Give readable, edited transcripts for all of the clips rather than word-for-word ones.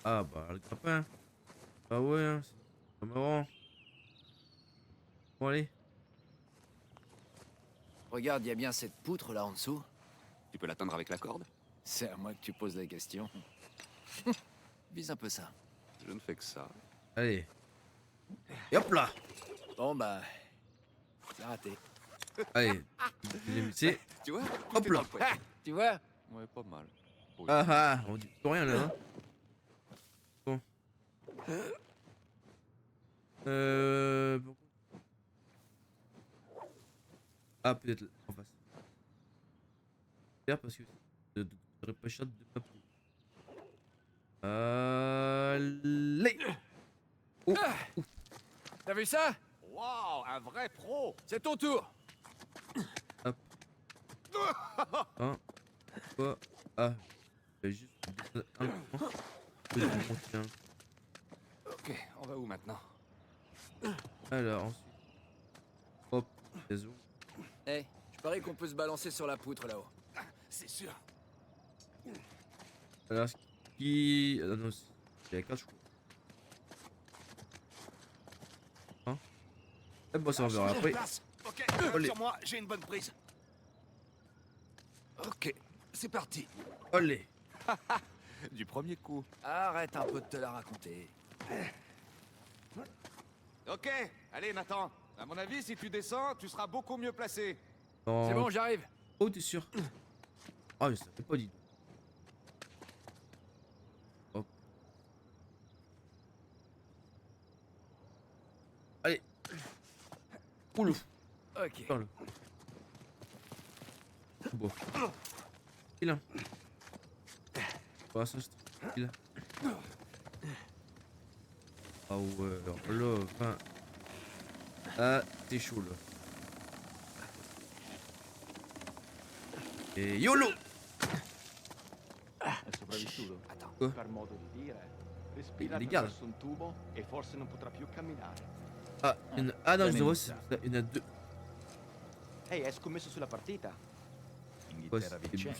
Ah bah le grappin. Bah ouais, hein, c'est pas marrant. Bon allez. Regarde, il y a bien cette poutre là en dessous. Tu peux l'atteindre avec la corde? C'est à moi que tu poses la question. Vise un peu ça. Je ne fais que ça. Allez. Et hop là. Bon bah, c'est raté. Allez. Deuxième essai. Tu vois? Hop Tout est là. dans le poignet. Tu vois? Ouais, pas mal. Oui. Ah ah. On dit plus rien là. Hein. Bon. Pourquoi ah peut-être là, en face. Parce que ne serait pas cher de ma peau. Allez. Oh. T'as vu ça? Waouh, un vrai pro! C'est ton tour. Hop. Un. Quoi? Ah. Il y a juste un point. Que je vais monter un. Ok, on va où maintenant? Alors ensuite. Hop. Raison. Eh, je parie qu'on peut se balancer sur la poutre là-haut. C'est sûr. Alors ce qui. Ah non, c'est la carte je crois. Hein? Eh bon ça on verra après. Ok, Allez. sur moi, j'ai une bonne prise. Ok, c'est parti. Allez. Du premier coup. Arrête un peu de te la raconter. Ok, allez Nathan. À mon avis, si tu descends, tu seras beaucoup mieux placé. Non. C'est bon, j'arrive. Oh t'es sûr? Ah je savais pas dit. Hop. Allez. Oulou. Ok. Parle. Bon. Il a. Bah ça c'est tranquille. Ah ouais, alors là, enfin. Ah, t'es chaud là. Et YOLO! È sopravvissuto. Quoi? Per modo di dire. Il Respira est garde. attraverso un tubo e forse non potrà più camminare. Ah, ah non, je Bene vois, c'est iniziato. ça, il y en a deux. Ehi, hai scommesso sulla partita? Ouais, Inghilterra c'est vincente.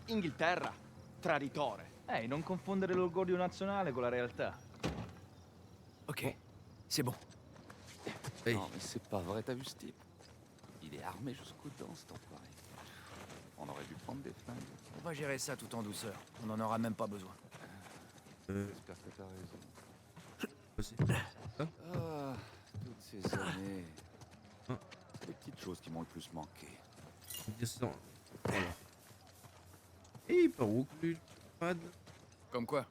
Inghilterra, traditore. Ehi, non confondere l'orgoglio nazionale con la realtà. Ok. C'est bon. Hey. Non, mais c'est pas vrai, t'as vu ce type? Il est armé jusqu'aux dents, cet enfoiré. On aurait dû prendre des flingues. On va gérer ça tout en douceur. On en aura même pas besoin. J'espère que t'as raison. Aussi. Ah, toutes ces années. Hein. C'est les petites choses qui m'ont le plus manqué. Dire ça. Voilà. Et par où que lui, Fad? Comme quoi?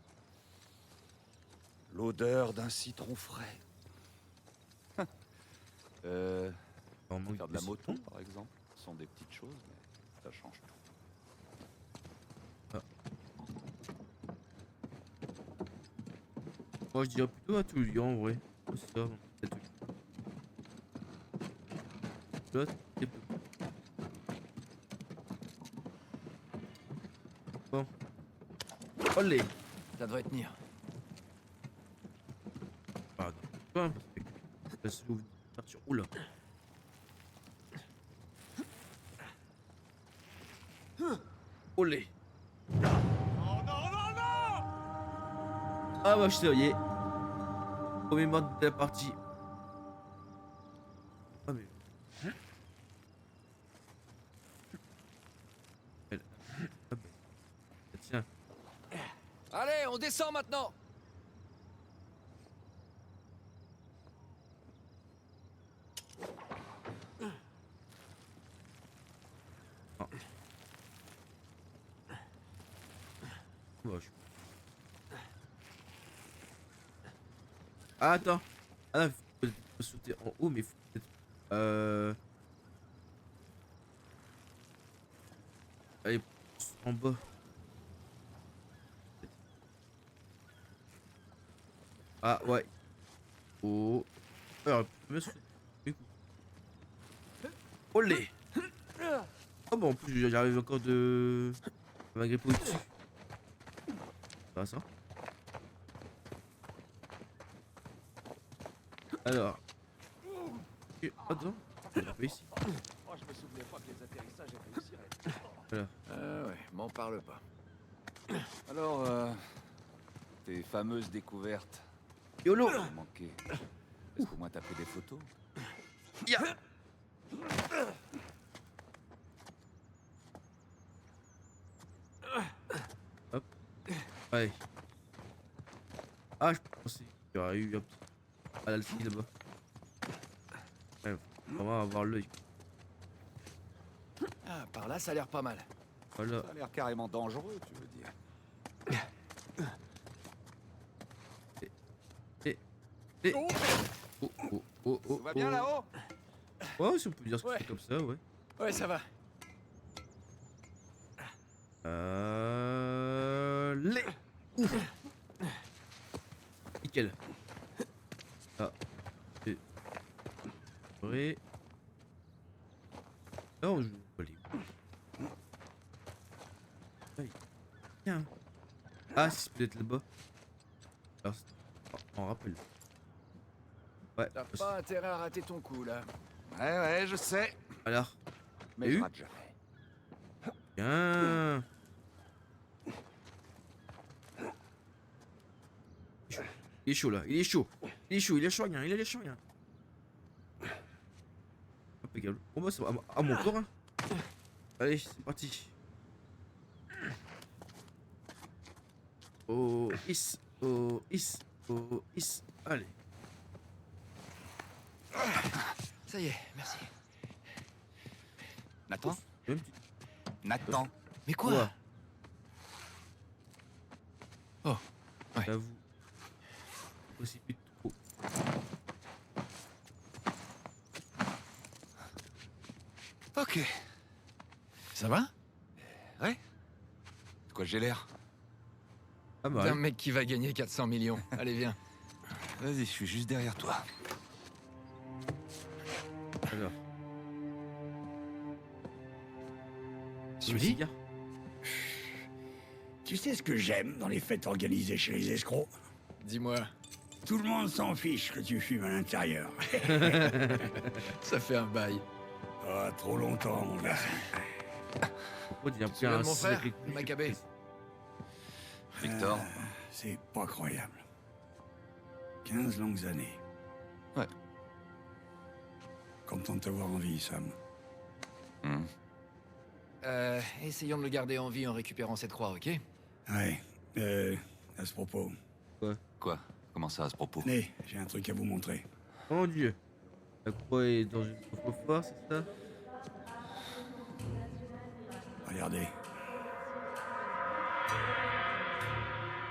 L'odeur d'un citron frais. En manque Faire de la moto, citron. par exemple. Ce sont des petites choses, mais ça change tout. Moi je dirais plutôt à Toulouse en vrai. Oh, c'est ça, c'est tout. L'autre, c'est peu. Bon. Allez. Ça devrait tenir. Pardon. Pas parce que ça s'ouvre partir. Oula. Olé. Oh non, non, non! Ah bah je sais, y est. Premier mode de la partie. Ah mais. Elle. Ah bah. Tiens. Allez, on descend maintenant. Ah. Bah, je... Ah attends. Ah non, faut sauter en haut mais faut peut-être. Allez, en bas. Ah ouais. Oh. Alors, mieux sauter. Du coup. Olé. Ah bon en plus j'arrive encore de. Malgré pas au-dessus. Pas ça. Alors. Ok, attends. On va pas ici. Oh, je me souvenais pas que les atterrissages étaient aussi raides. Voilà. Ah ouais, m'en parle pas. Alors, Tes fameuses découvertes. YOLO. Ça m'a manqué. Est-ce qu'au moins t'as pris des photos? Ya. Hop. Allez. Ah, je pensais qu'il y aurait eu un petit... Ah, là, le ski là-bas. Ouais, faut vraiment avoir l'œil. Ah, par là, ça a l'air pas mal. Voilà. Ça a l'air carrément dangereux, tu veux dire. Et... Oh, oh, oh, oh, Tout va bien oh. là-haut? Ouais, si on peut dire que Ouais. c'est comme ça, ouais. Ouais, ça va. Les... Ouf. Nickel. Ah. Et... Ouais. Non, je vais aller. Aïe. Tiens. Ah, c'est peut-être là-bas. Alors, on rappelle. Ouais. T'as pas intérêt à rater ton coup, là. Ouais, je sais. Alors. Mais T'as je eu rate jamais. Tiens. Il est chaud là, il est chaud. Il est chaud, il est chaud, rien, il est chaud, rien. Impeccable. Bon bah c'est à mon tour. Hein. Allez, c'est parti. Oh, is, oh, is, oh, is. Allez. Ça y est, merci. Nathan? Même petit... Nathan? Mais quoi? Ouais. Oh, ouais. J'avoue. Aussi plus trop. Ok. Ça va? Ouais? De quoi j'ai l'air? Ah bah, T'es un ouais. mec qui va gagner 400 millions. Allez, viens. Vas-y, je suis juste derrière toi. Alors. Le Sully? cigare. Tu sais ce que j'aime dans les fêtes organisées chez les escrocs? Dis-moi, Tout le monde s'en fiche que tu fumes à l'intérieur. ça fait un bail. Ah, trop longtemps, mon gars. Pourquoi il y a Tu te souviens de mon six frère, avec les- Maccabée? Victor? C'est pas croyable. 15 longues années. Ouais. Content de t'avoir en vie, Sam. Essayons de le garder en vie en récupérant cette croix, ok? Ouais, à ce propos. Quoi? Comment ça, à ce propos? Tenez, j'ai un truc à vous montrer. Oh mon dieu. La croix est dans une coffre-fort, c'est ça? Regardez.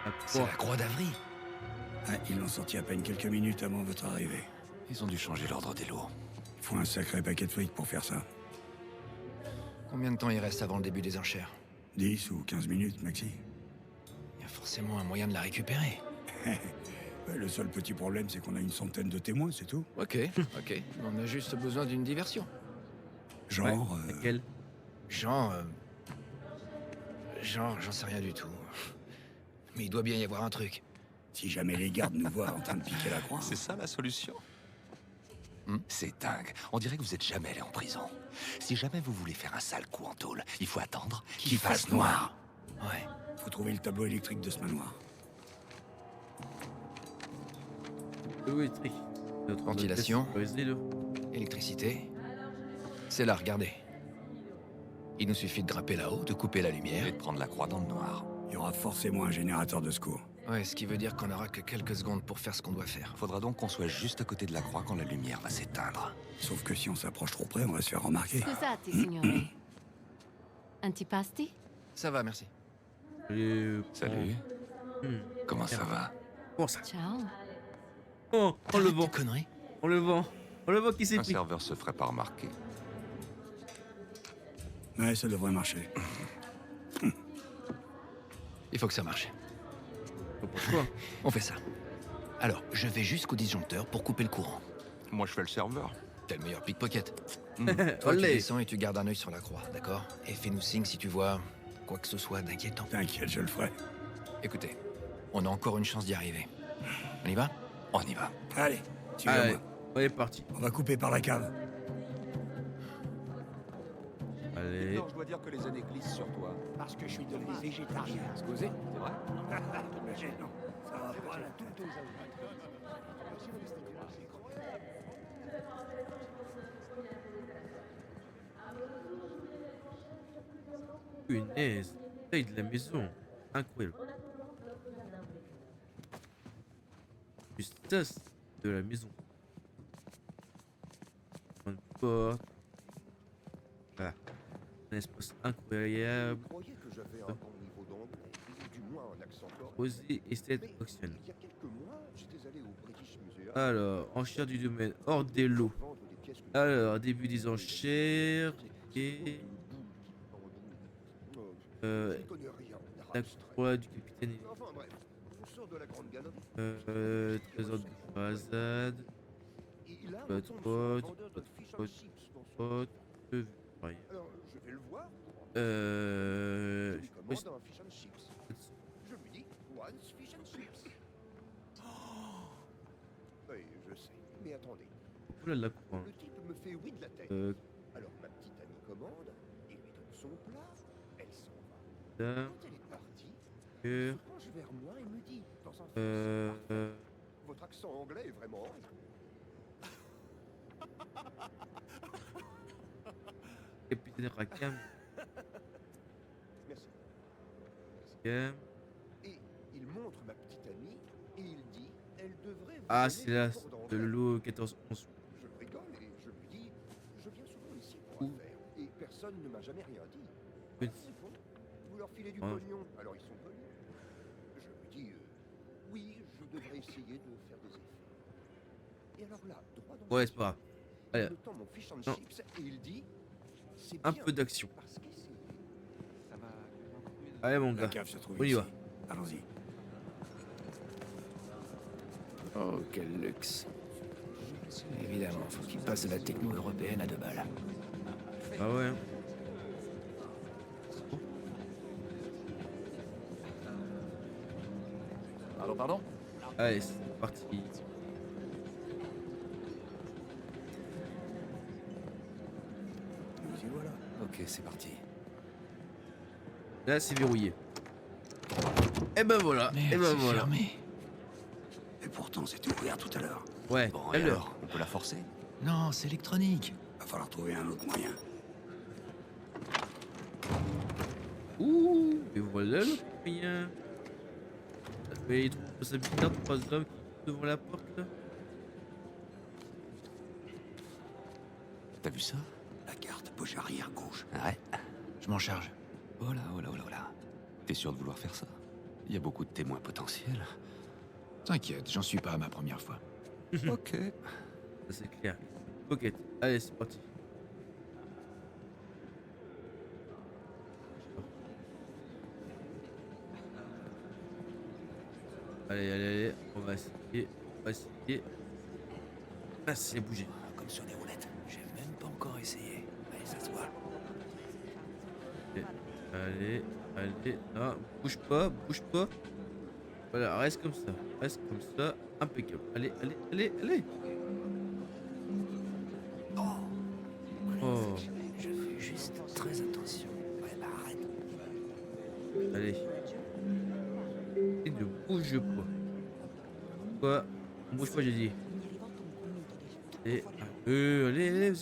La C'est croix. la croix d'Avry. Ouais, ils l'ont sorti à peine quelques minutes avant votre arrivée. Ils ont dû changer l'ordre des lots. Il faut un sacré paquet de fric pour faire ça. Combien de temps il reste avant le début des enchères? 10 ou 15 minutes, maxi. Il y a forcément un moyen de la récupérer. Ouais, le seul petit problème, c'est qu'on a une centaine de témoins, c'est tout. Ok, ok. On a juste besoin d'une diversion. Genre, Ouais, laquelle? Genre, j'en sais rien du tout. Mais il doit bien y avoir un truc. si jamais les gardes nous voient en train de piquer la croix. C'est ça la solution? C'est dingue. On dirait que vous êtes jamais allé en prison. Si jamais vous voulez faire un sale coup en tôle, il faut attendre Qu'il fasse noir. Ouais. Faut trouver le tableau électrique de ce manoir. Oui, électrique. Notre Ventilation. sécurisé, là. Électricité. C'est là, regardez. Il nous suffit de grimper là-haut, de couper la lumière. Et de prendre la croix dans le noir. Il y aura forcément un générateur de secours. Ouais, ce qui veut dire qu'on n'aura que quelques secondes pour faire ce qu'on doit faire. Faudra donc qu'on soit juste à côté de la croix quand la lumière va s'éteindre. Sauf que si on s'approche trop près, on va se faire remarquer. Scusate, signore. Antipasti? Ça va, merci. Salut. Comment ça va? Bon, ça. Ciao. Oh, on le Arrête vend. tes conneries. On le vend. On le vend qui s'est Un pris. serveur se ferait pas remarquer. Ouais, ça devrait marcher. Il faut que ça marche. Pourquoi? On fait ça. Alors, je vais jusqu'au disjoncteur pour couper le courant. Moi, je fais le serveur. T'es le meilleur pickpocket. Toi, tu Olé. descends et tu gardes un œil sur la croix, d'accord? Et fais-nous signe si tu vois quoi que ce soit d'inquiétant. T'inquiète, je le ferai. Écoutez, on a encore une chance d'y arriver. On y va? On y va. Allez, Allez, suivez-moi. on est parti. On va couper par la cave. Allez. je dois dire que les années glissent sur toi. Parce que je suis devenu végétarien. Excusez, c'est vrai? Non, Punaise, taille de la maison. Incroyable. Juste ça, c'est de la maison. Une porte. Voilà. Un espace incroyable. Croyais que j'avais un bon niveau d'anglais, ou du moins un accent correct. Posé et cette Mais fonctionne. il y a quelques mois, j'étais allé au British Museum. Alors, enchères du domaine hors des lots. Vendre des pièces que- Alors, début des enchères. Et. Je Euh. ne connais rien en La arabe straight. croix du capitaine. Enfin bref, on sort de la grande galerie. Trésor de Farzad. Et là, Pote, on tombe sur un pote, vendeur de fish and pote, chips dans son- Pote. Ouais. Alors, je vais le voir. Je Je lui sais pas si- commande un fish and chips. Je lui dis, once fish and chips. Oui, je sais. Mais attendez, Oula, la croix. le type me fait oui de la tête. Alors ma petite amie commande, il lui donne son plat, elle s'en va. Ça. Quand elle est partie, il Cœur. se penche vers moi et me dit, dans un Euh. français, votre accent anglais est vraiment horrible. Capitaine Rakam. Merci. Rakam. Et il montre ma petite amie et il dit, elle devrait vous Ah, donner c'est là, des cours de d'anglais. l'eau 14-11. Je rigole et je lui dis, je viens souvent ici pour Ouh. affaires et personne ne m'a jamais rien dit. Oui. Ah, c'est bon. Vous leur filez du Ouais. pognon, alors ils sont polis. Je lui dis, oui, je devrais essayer de faire des efforts. Et alors là, droit dans Ouais, les c'est pas grave. yeux, Allez, il me tend mon fish and Non. chips et il dit, c'est un bien, peu d'action. parce qu'essayer. Allez, mon La gars. cave se trouve On y ici. va. Allons-y. Oh, quel luxe. Évidemment, faut qu'il passe de la techno européenne à 2 balles. Ah ouais. Pardon? Allez, c'est parti. Nous y voilà. Ok, c'est parti. Là, c'est verrouillé. Et ben voilà. Merde, Et ben c'est voilà. fermé. Et pourtant, c'était ouvert tout à l'heure. Ouais. Bon, et alors. alors, on peut la forcer? Non, c'est électronique. Va falloir trouver un autre moyen. Ouh. Et voilà le moyen. Mais il trouve ça bizarre, 3 hommes qui devant la porte là. T'as vu ça? La carte, poche arrière gauche. Ouais. Je m'en charge. Oh là, oh là, oh là, oh là. T'es sûr de vouloir faire ça? Il y a beaucoup de témoins potentiels. T'inquiète, j'en suis pas à ma première fois. Ok. Ça c'est clair. Pocket. Allez, c'est parti. Allez, allez, allez. On va essayer. On va essayer. Ah, c'est bougé. Comme sur des roulettes. J'ai même pas encore essayé. Allez, ça se voit. Allez, allez. Non, bouge pas, bouge pas. Voilà, reste comme ça. Reste comme ça. Impeccable. Allez, allez, allez, allez. Oh, Je fais juste très attention. Ouais, bah arrête. allez. Et ne bouge pas. Quoi? On bouge pas, j'ai dit. Et allez, allez.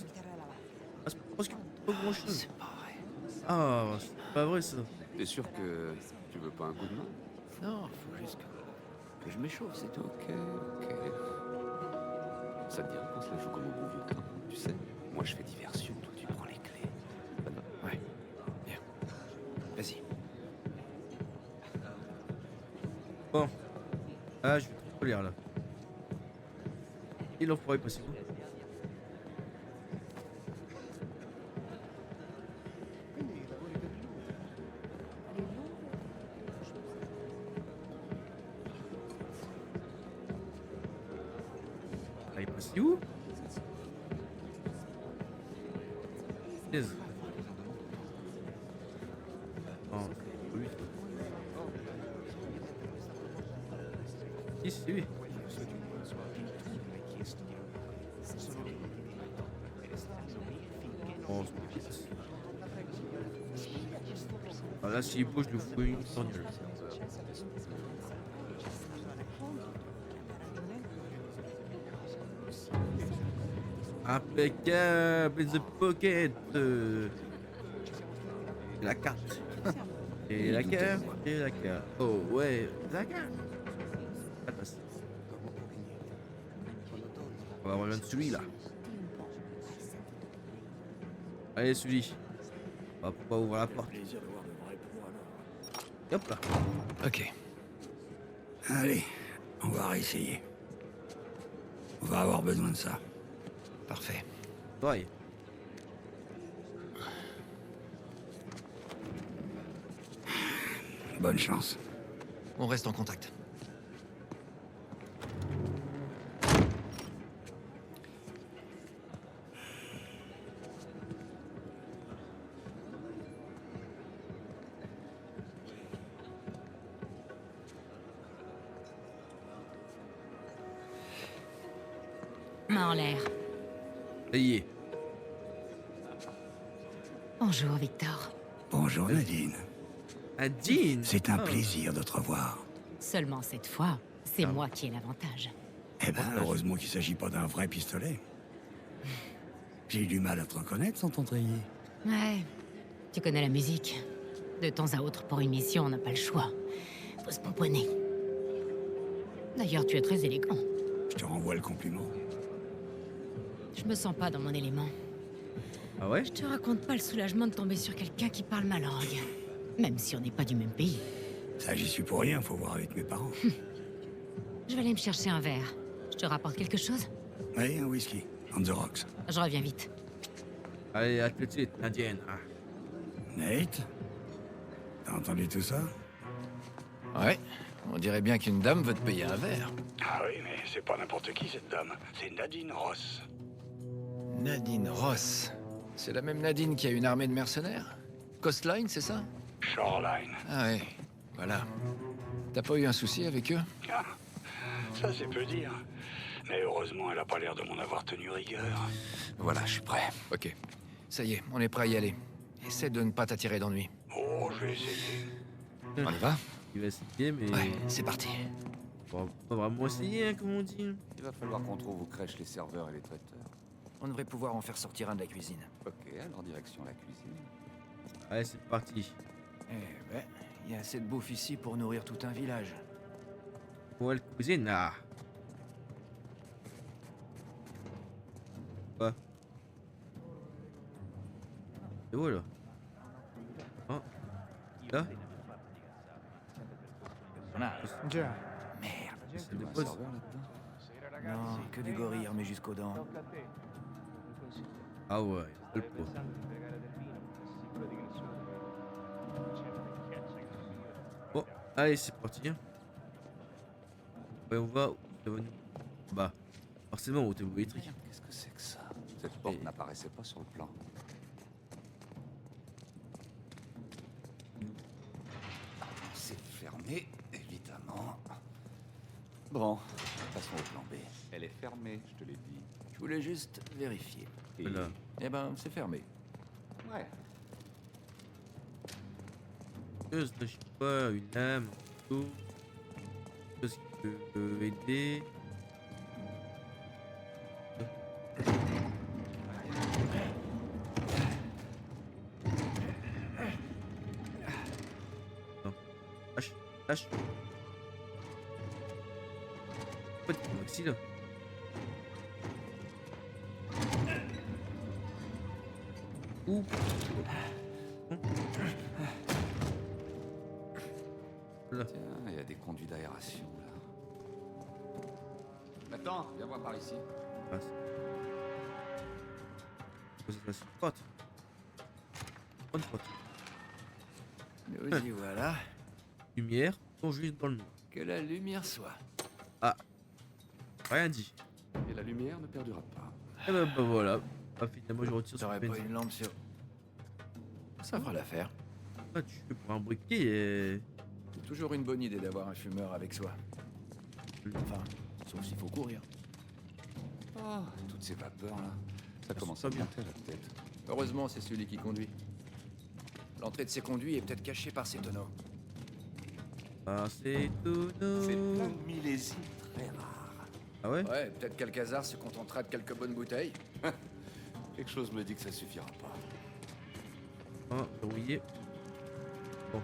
Ah, c'est presque pas grand chose. C'est pas vrai. Ah, c'est pas vrai ça. T'es sûr que tu veux pas un coup de main? Non, faut juste que je m'échauffe, c'est tout. Ok, ok. Ça te dirait qu'on se la joue comme au bon vieux temps, tu sais? Moi, je fais diversion, toi, tu prends les clés. Ça va? Ouais. Bien. Vas-y. Bon. Ah, je vais trop lire là. Il en pourrait passer où? Ah, il est passé où? Punaise. Oh, c'est lui. Si, c'est lui. Oh, c'est petit. Ah, là, s'il bouge, je lui fous une torgnole. Impeccable, the pocket. La carte. Et la carte. Et la carte. Oh ouais, la carte. Attends. On va rejoindre celui-là. Allez, celui. On va pas ouvrir la porte. Plaisir de voir de vrais pros alors. Et hop là. Ok. Allez, on va réessayer. On va avoir besoin de ça. Parfait. Ouais. Bonne chance. On reste en contact. Main en l'air. Ça y est. Bonjour, Victor. Bonjour Nadine. Un jean. C'est un Ah. plaisir de te revoir. Seulement cette fois, c'est Ah. moi qui ai l'avantage. Eh ben, heureusement qu'il s'agit pas d'un vrai pistolet. J'ai eu du mal à te reconnaître sans t'entraîner. Ouais, tu connais la musique. De temps à autre, pour une mission, on n'a pas le choix. Faut se pomponner. D'ailleurs, tu es très élégant. Je te renvoie le compliment. Je me sens pas dans mon élément. Ah ouais? Je te raconte pas le soulagement de tomber sur quelqu'un qui parle ma langue. Même si on n'est pas du même pays. Ça, j'y suis pour rien, faut voir avec mes parents. Je vais aller me chercher un verre. Je te rapporte quelque chose? Oui, un whisky. On the rocks. Je reviens vite. Allez, à tout de suite, indienne. Ah. Nate? T'as entendu tout ça? Ouais. On dirait bien qu'une dame veut te payer un verre. Ah oui, mais c'est pas n'importe qui cette dame. C'est Nadine Ross. Nadine Ross. C'est la même Nadine qui a une armée de mercenaires? Coastline, c'est ça? Shoreline. Ah ouais. Voilà. T'as pas eu un souci avec eux? Ah, ça c'est peu dire. Mais heureusement, elle a pas l'air de m'en avoir tenu rigueur. Voilà, je suis prêt. Ok. Ça y est, on est prêt à y aller. Essaie de ne pas t'attirer d'ennui. Oh, je vais essayer. On y va? Il va essayer, mais. Ouais, c'est parti. On va pas vraiment essayer, hein, comme on dit. Il va falloir qu'on trouve où crèchent les serveurs et les traiteurs. On devrait pouvoir en faire sortir un de la cuisine. Ok, alors direction la cuisine. Allez, c'est parti. Eh ouais, il y a assez de bouffe ici pour nourrir tout un village. Où est le cuisine? Ah. Quoi? C'est où là? Oh. Là? Merde. C'est des Un postes. serveur là-dedans? Non, que des gorilles armés jusqu'aux dents. Ah ouais, le pot. Bon, allez, c'est parti. Hein. Ouais, on va. Ça va nous. Bah, forcément, au table électrique. Merde, qu'est-ce que c'est que ça? Cette porte Et- n'apparaissait pas sur le plan. C'est fermé, évidemment. Bon, passons au plan B. Elle est fermée, je te l'ai dit. Je voulais juste vérifier. Et- Voilà. Eh ben, c'est fermé. Ouais. Chose, là, je sais pas, une lame, un couteau. Chose qui peut aider. Non. Lâche, lâche. Pourquoi tu es maxi là? Ouh. Là. Tiens, il y a des conduits d'aération là. Attends, viens voir par ici. Passe. Ça se frotte. Bonne frotte. Nous y voilà. Lumière, sont juste dans le noir. Que la lumière soit. Rien dit. Et la lumière ne perdura pas. Et bah voilà. Ah, finalement, je retire sur T'aurais le pas benzine. une lampe sur... Ça fera l'affaire. Ah, tu fais pour un briquet et. C'est toujours une bonne idée d'avoir un fumeur avec soi. Enfin, sauf s'il faut courir. Oh, toutes ces vapeurs là. Ça commence pas à bien. monter à la tête. Heureusement, c'est celui qui conduit. L'entrée de ces conduits est peut-être cachée par ces tonneaux. Ah, c'est tout. C'est un millésime très rare. Ah Ah ouais? Ouais, peut-être qu'Alcazar se contentera de quelques bonnes bouteilles. Quelque chose me dit que ça suffira pas. Verrouillé. Bon.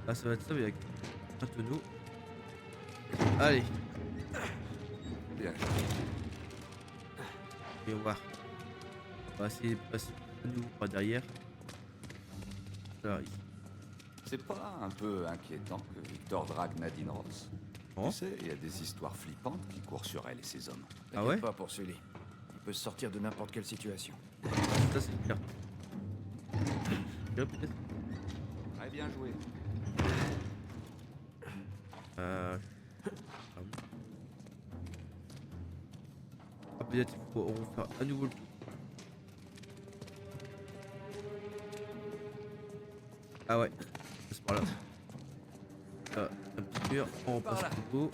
Là, ça va être ça, mais avec un tonneau. Allez, Bien. et on va. On va essayer de passer à nouveau par derrière. Alors, ici. C'est pas un peu inquiétant que Victor drague Nadine Ross? Oh. Tu sais, il y a des histoires flippantes qui courent sur elle et ses hommes. Ah ouais? T'inquiète pas pour Sully. Il peut se sortir de n'importe quelle situation. Ça, c'est clair. Là, peut-être. Très bien joué. Ah, peut-être il faut refaire à nouveau le coup. Ah ouais, c'est par là. Un petit mur, on repasse Par là. au niveau.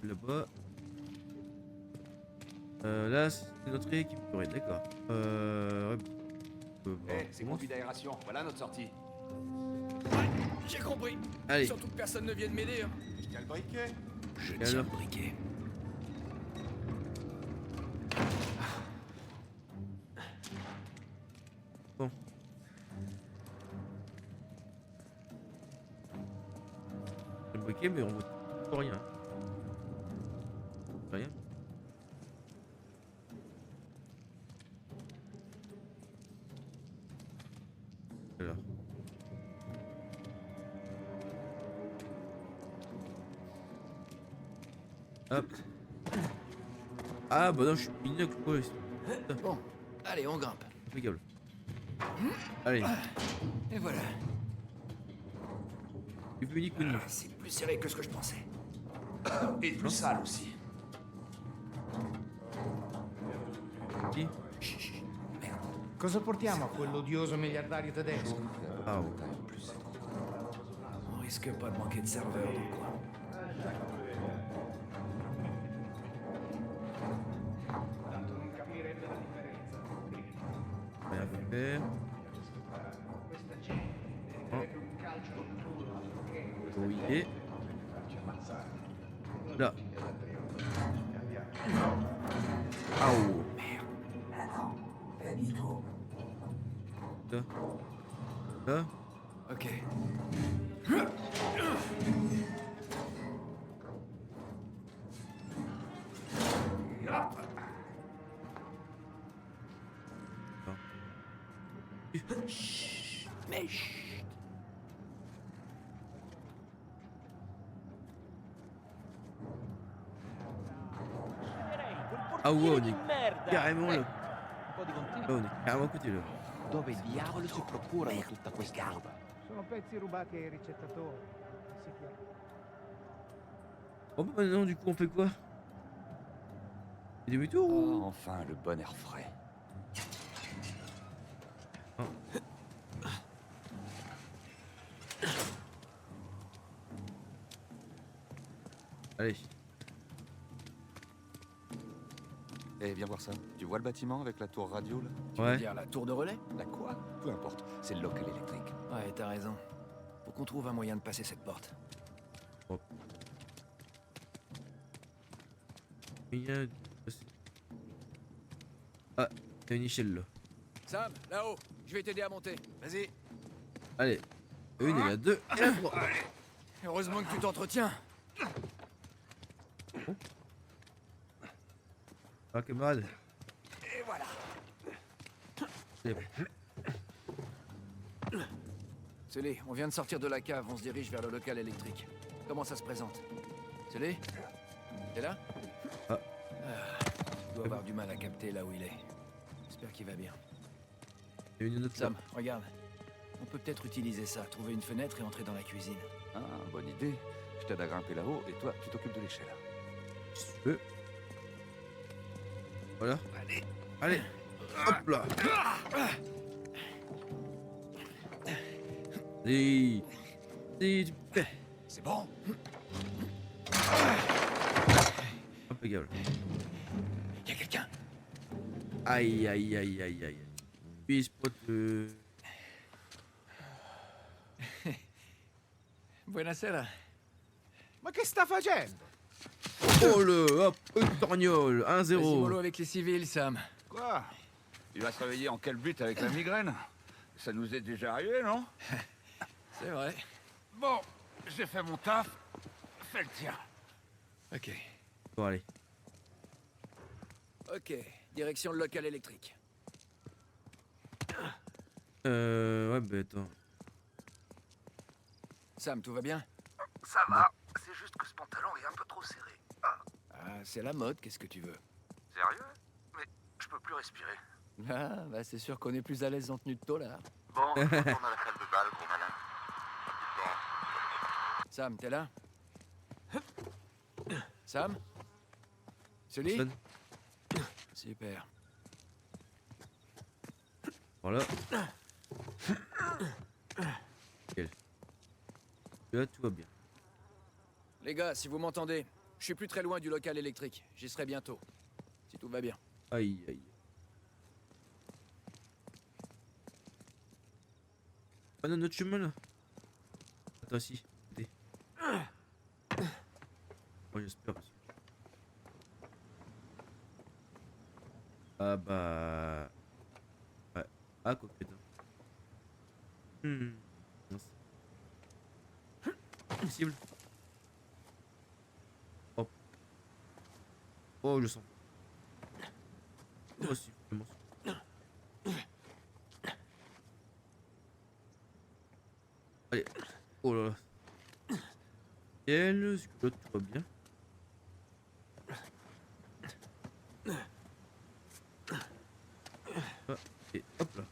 Là-bas. Là, c'est notre équipement, d'accord. Ouais. C'est conduit d'aération. Voilà notre sortie. J'ai compris. Allez. Surtout que personne ne vienne m'aider. Hein. Je tiens le briquet. Je Et tiens alors le briquet. Bon. Le briquet, mais on voit toujours rien. Rien. Alors. Hop. Ah bah non, je suis inox, quoi. Bon, allez, on grimpe. Impeccable. Allez, Et voilà. tu veux unique ou non? C'est plus serré que ce que je pensais. Et plus sale aussi. Qui? Cosa portiamo a quell'odioso miliardario tedesco? Ah ouais. On risque pas de manquer de serveurs dans le coin. Rien à faire. Oui. Là. Ah oh. Là. Là. Ok. Mais chut. Ah ouais, on est carrément là. Un po' di continuo. Là, on est carrément à côté là. Dove diavolo si procurano tutta questa roba? Sono pezzi rubati ai ricettatori. Si chiama. Oh bah maintenant, du coup, on fait quoi? Il est demi-tour ou? Oh, enfin, le bon air frais. Allez. Eh, viens voir ça. Tu vois le bâtiment avec la tour radio, là? Tu veux Ouais. dire la tour de relais? La quoi? Peu importe. C'est le local électrique. Ouais, t'as raison. Faut qu'on trouve un moyen de passer cette porte. Il y a... Ah, il y a une échelle là. Sam, là-haut, je vais t'aider à monter. Vas-y. Allez. Une et la deux et la trois. Heureusement que tu t'entretiens. Ah, camarade. Et voilà. C'est bon. Sully, on vient de sortir de la cave, on se dirige vers le local électrique. Comment ça se présente? Sully? T'es là? Ah. Tu dois avoir du mal à capter là où il est. J'espère qu'il va bien. Il y a une autre là. Sam, regarde. On peut peut-être utiliser ça, trouver une fenêtre et entrer dans la cuisine. Ah, bonne idée. Je t'aide à grimper là-haut et toi, tu t'occupes de l'échelle. Si tu veux. Voilà. Allez. Allez. Hop là. Allez. Allez, tu peux. C'est bon? Impeccable. Y a quelqu'un? Aïe, aïe, aïe, aïe, aïe. Puis spot. Buonasera. Ma che sta facendo? Oh le, hop, une torgnole, Vas-y, 1-0. mollo avec les civils, Sam. Quoi? Il va se réveiller en quel but avec la migraine? Ça nous est déjà arrivé, non? C'est vrai. Bon, j'ai fait mon taf. Fais le tien. Ok. Bon, allez. Ok, direction le local électrique. Ouais, bah attends. Sam, tout va bien? Ça va. C'est juste que ce pantalon est un peu trop serré. Ah, c'est la mode, qu'est-ce que tu veux? Sérieux? Mais je peux plus respirer. Ah, bah c'est sûr qu'on est plus à l'aise en tenue de tôle, hein. Bon, on retourne à la salle de bal, gros malin. Sam, t'es là? Sam? Sully? Sonne. Super. Voilà. Nickel. Là, tout va bien. Les gars, si vous m'entendez, je suis plus très loin du local électrique. J'y serai bientôt. Si tout va bien. Aïe, aïe. Pas dans notre chemin, là. Attends, si. Attendez. Moi, j'espère aussi. Ah bah... Ouais. Ah, quoi que mince. Possible. Hop. Oh, je sens. Oh, si, vraiment. Allez. Oh là là. Nickel, est-ce que l'autre tout va bien? Ah, et hop là.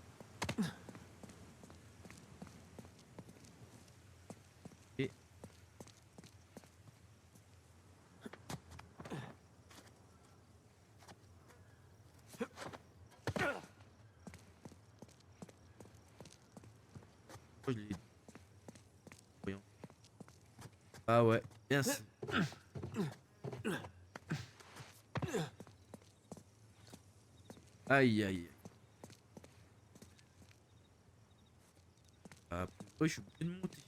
Et... Oh, je l'ai... Voyons. Ah ouais, bien sûr. Aïe aïe. Ah, oui, je suis obligé de monter.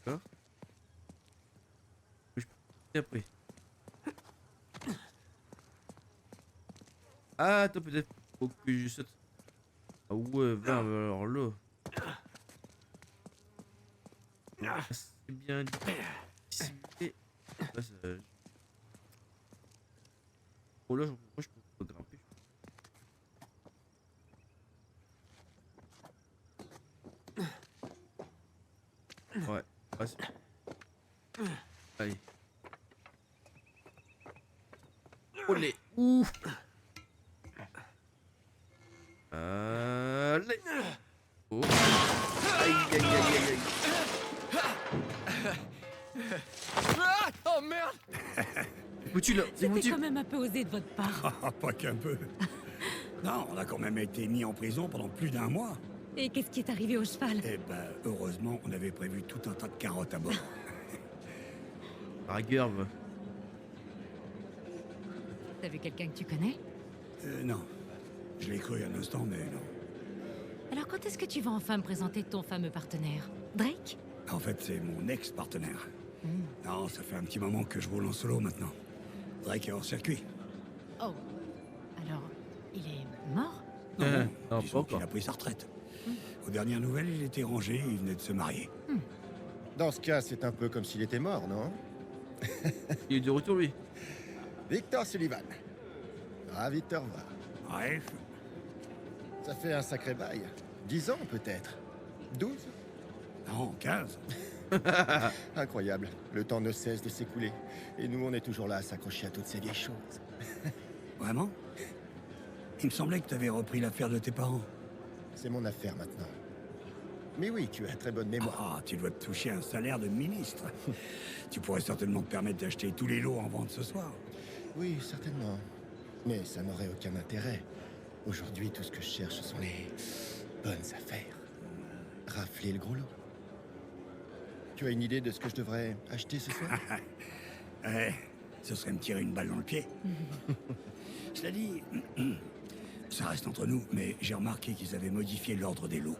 D'accord. Je peux monter après. Ah, attends, peut-être faut que je saute. Ah ouais, va, alors là. Ah, c'est bien dissimulé. Là, ça... Oh là, moi je peux pas grimper. Ouais, ouais, c'est... Allez. Olé. Ouh. Allez. Oh. Aïe, aïe, aïe, aïe, aïe. Ah, oh merde! Foutu là, c'est C'était foutu. quand même un peu osé de votre part. Ah, pas qu'un peu. Non, on a quand même été mis en prison pendant plus d'un mois. Et qu'est-ce qui est arrivé au cheval? Eh ben, heureusement, on avait prévu tout un tas de carottes à bord. Rigueur, va. T'as vu quelqu'un que tu connais? Non. Je l'ai cru un instant, mais non. Alors quand est-ce que tu vas enfin me présenter ton fameux partenaire? Drake? En fait, c'est mon ex-partenaire. Non, ça fait un petit moment que je roule en solo maintenant. Drake est hors circuit. Oh. Alors, il est mort? Non, non, disons pas qu'il encore. a pris sa retraite. Aux dernières nouvelles, il était rangé, il venait de se marier. Dans ce cas, c'est un peu comme s'il était mort, non? Il est de retour, lui. Victor Sullivan. Ravi de te revoir. Ouais, Ça fait un sacré bail. 10 ans, peut-être. 12? non, 15. Incroyable. Le temps ne cesse de s'écouler. Et nous, on est toujours là à s'accrocher à toutes ces vieilles choses. Vraiment? Il me semblait que tu avais repris l'affaire de tes parents. C'est mon affaire maintenant. Mais oui, tu as très bonne mémoire. Ah, tu dois te toucher un salaire de ministre. Tu pourrais certainement te permettre d'acheter tous les lots en vente ce soir. Oui, certainement. Mais ça n'aurait aucun intérêt. Aujourd'hui, tout ce que je cherche, ce sont les bonnes affaires. Rafler le gros lot. Tu as une idée de ce que je devrais acheter ce soir? Ouais, ce serait me tirer une balle dans le pied. Cela dit, ça reste entre nous, mais j'ai remarqué qu'ils avaient modifié l'ordre des lots.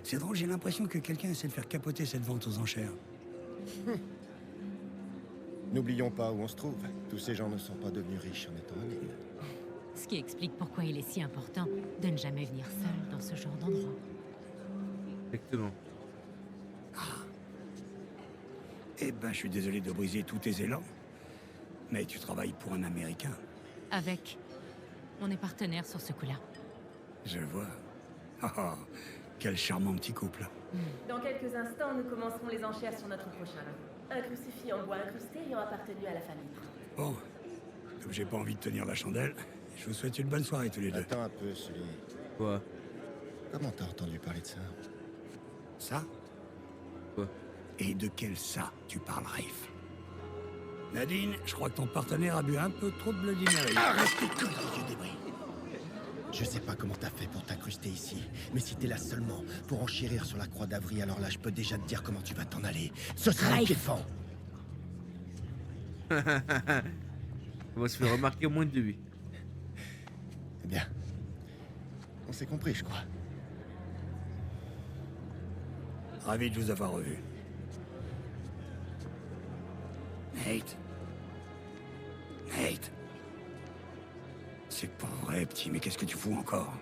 C'est drôle, j'ai l'impression que quelqu'un essaie de faire capoter cette vente aux enchères. N'oublions pas où on se trouve. Tous ces gens ne sont pas devenus riches en étant habiles. Ce qui explique pourquoi il est si important de ne jamais venir seul dans ce genre d'endroit. Exactement. Eh ben, je suis désolé de briser tous tes élans. Mais tu travailles pour un Américain. Avec. On est partenaires sur ce coup-là. Je vois. Oh, quel charmant petit couple. Dans quelques instants, nous commencerons les enchères sur notre prochain lot. Un crucifix en bois incrusté ayant appartenu à la famille. Bon, comme j'ai pas envie de tenir la chandelle, je vous souhaite une bonne soirée tous les deux. Attends un peu, Sully. Quoi? Comment t'as entendu parler de ça? Ça? Quoi? Et de quel ça tu parles, Rafe? Nadine, je crois que ton partenaire a bu un peu trop de Bloody Mary. Arrête tes conneries, vieux débris. Je sais pas comment t'as fait pour t'incruster ici, mais si t'es là seulement pour enchérir sur la croix d'Avry, alors là, je peux déjà te dire comment tu vas t'en aller. Ce sera un kiffant. On va se faire remarquer au moins de lui. Eh bien, on s'est compris, je crois. Ravi de vous avoir revu. Nate. Nate. C'est pas vrai, petit, mais qu'est-ce que tu fous encore?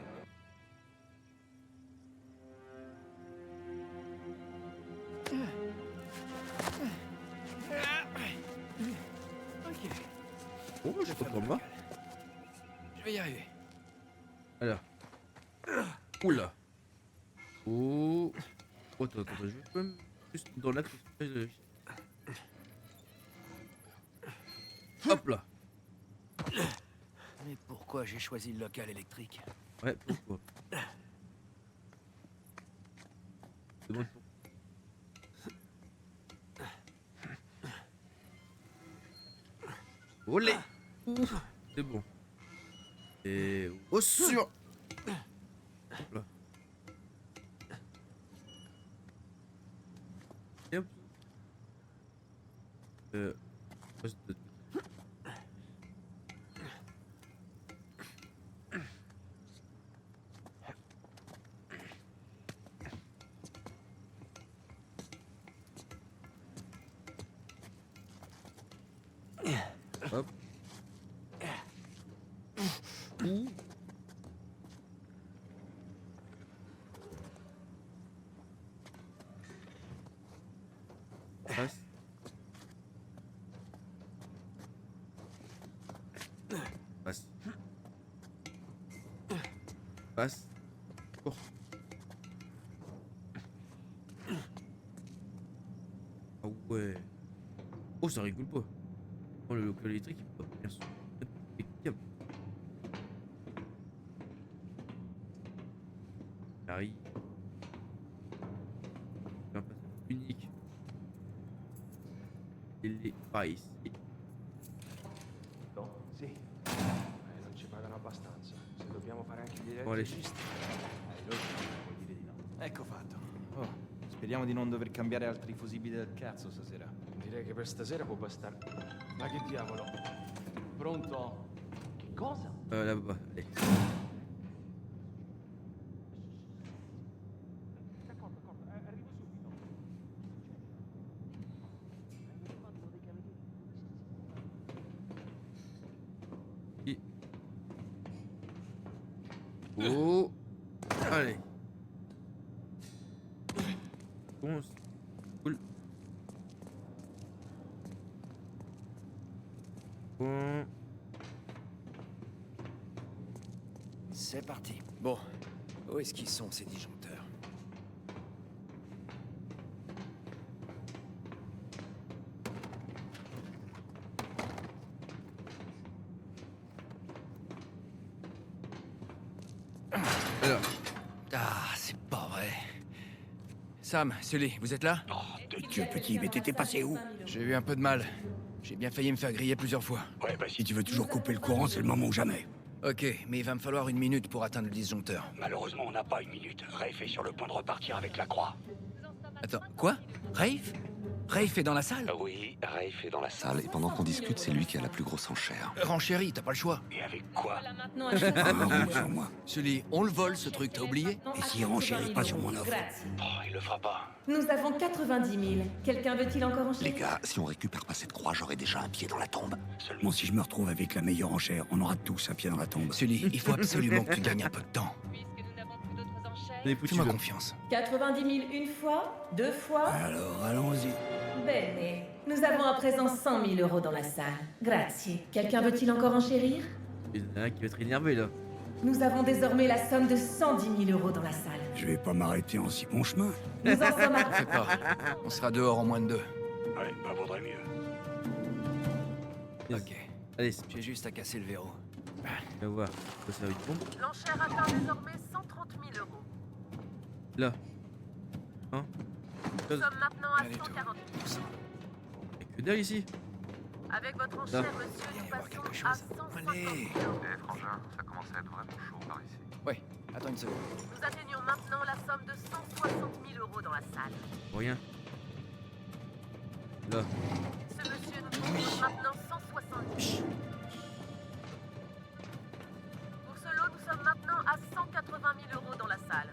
Oh, je suis pas moi. Je vais y arriver. Alors. Oula. Oh. Oh, attends, je vais quand même juste dans l'axe. Hop là. Mais pourquoi j'ai choisi le local électrique? Ouais, pourquoi? C'est bon pour... Olé. C'est bon. Et au sur. Hop là. Et hop. Poste de... Hop. Ouh. Passe. Passe. Passe. Oh. Ah ouais. Oh, ça rigole pas. Oh, le local électrique, il peut pas bien sûr. Impeccable. Paris. Un passage unique. Il est pas ici. Sì. Non ci pagano abbastanza. Se dobbiamo fare anche gli Vuole- elettricisti. Logico, vuol dire di no. Ecco fatto. Oh, speriamo di non dover cambiare altri fusibili del cazzo stasera. Direi che per stasera può bastare. Ma che diavolo? Pronto? Che cosa? Là-bas, allez. D'accordo, arrivo subito. Oh. Allez. Bon, c'est cool. Bon. C'est parti. Bon, où est-ce qu'ils sont, ces disjoncteurs? Alors. Ah, c'est pas vrai. Sam, Sully, vous êtes là? Oh, de Dieu, petit, mais t'étais passé où? J'ai eu un peu de mal. J'ai bien failli me faire griller plusieurs fois. Ouais, bah si tu veux toujours couper le courant, c'est le moment ou jamais. Ok, mais il va me falloir 1 minute pour atteindre le disjoncteur. Malheureusement, on n'a pas 1 minute. Rafe est sur le point de repartir avec la croix. Attends, quoi? Rafe? Rafe est dans la salle? Oui, Rafe est dans la salle, et pendant qu'on discute, c'est lui qui a la plus grosse enchère. Renchéri, t'as pas le choix. Et avec quoi? Voilà maintenant à 60 000 Roule sur moi. Sully, on le vole ce truc, t'as oublié? Et s'il renchérit pas sur mon offre? Grazie. Oh, il le fera pas. Nous avons 90 000. Quelqu'un veut-il encore Les enchérir? gars, si on récupère pas cette croix, j'aurai déjà un pied dans la tombe. Seulement si je me retrouve avec la meilleure enchère, on aura tous un pied dans la tombe. Sully, il faut absolument que tu gagnes un peu de temps. Puisque nous n'avons plus d'autres enchères. Les foutus, Fais-moi là. confiance. 90 000 une fois, 2 fois. Alors, allons-y. Bene. Nous avons à présent 100 000 euros dans la salle. Grazie. Quelqu'un veut-il encore enchérir? Il y en a un qui va être énervé là. Nous avons désormais la somme de 110 000 euros dans la salle. Je vais pas m'arrêter en si bon chemin. Nous en sommes à... Fais pas. On sera dehors en moins de 2. Ouais, bah vaudrait mieux. Ok. Allez, c'est J'ai juste à casser le verrou. on va voir. Ça, ça va être bon. L'enchère atteint désormais 130 000 euros. Là. Hein? Nous sommes maintenant à Rien du tout. 140 000. Y'a que dalle ici. Avec votre Là. enchère, monsieur, Il va y nous avoir quelque passons à chose. 160 Allez. 000 euros. frangin, ça commence à être vraiment chaud par ici. Ouais, attends une seconde. Nous atteignons maintenant la somme de 160 000 euros dans la salle. Rien. Là. Ce monsieur nous propose maintenant 160 000. Pour ce lot, nous sommes maintenant à 180 000 euros dans la salle.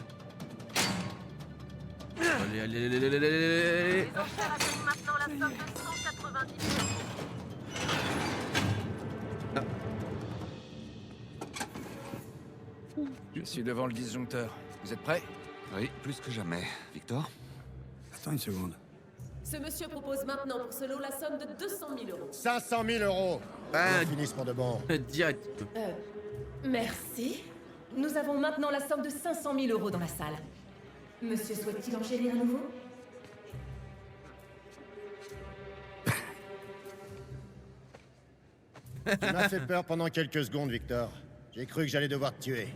Allez, allez, allez, allez, allez, allez, allez. Les enchères atteignent maintenant la somme de 190 000 euros. Je suis devant le disjoncteur. Vous êtes prêts? Oui, plus que jamais. Victor? Attends une seconde. Ce monsieur propose maintenant pour ce lot la somme de 200 000 euros. 500 000 euros. Ah, On finisse pour de bon. direct. Merci. Nous avons maintenant la somme de 500 000 euros dans la salle. Monsieur souhaite-t-il enchérir à nouveau? Tu m'as fait peur pendant quelques secondes, Victor. J'ai cru que j'allais devoir te tuer.